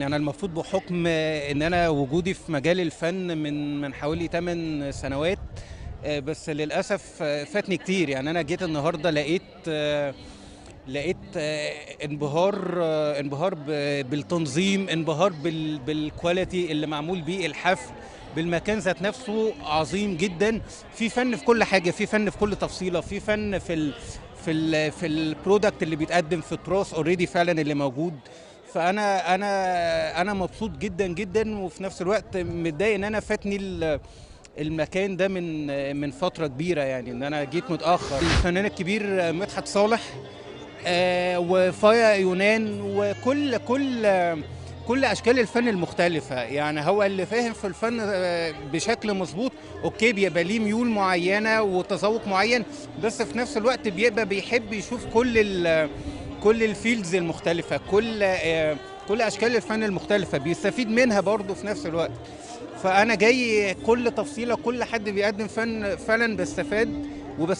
يعني أنا المفروض بحكم إن أنا وجودي في مجال الفن من حوالي 8 سنوات. بس للأسف فاتني كتير. يعني أنا جيت النهارده لقيت انبهار بالتنظيم، انبهار بالكواليتي اللي معمول بيه الحفل، بالمكان ذات نفسه عظيم جدا. في فن في كل حاجه، في فن في كل تفصيله، في فن في البرودكت اللي بيتقدم، في التراث اوريدي فعلا اللي موجود. فانا مبسوط جدا جدا، وفي نفس الوقت متضايق ان انا فاتني المكان ده من فتره كبيره، يعني ان انا جيت متاخر. الفنان الكبير مدحت صالح، وفايا يونان، وكل اشكال الفن المختلفه. يعني هو اللي فاهم في الفن بشكل مظبوط، اوكي، بيبقى ليه ميول معينه وتذوق معين، بس في نفس الوقت بيبقى بيحب يشوف كل الفيلدز المختلفه، كل اشكال الفن المختلفه، بيستفيد منها برضه في نفس الوقت. فانا جاي كل تفصيله، كل حد بيقدم فن فعلا بستفاد وبس.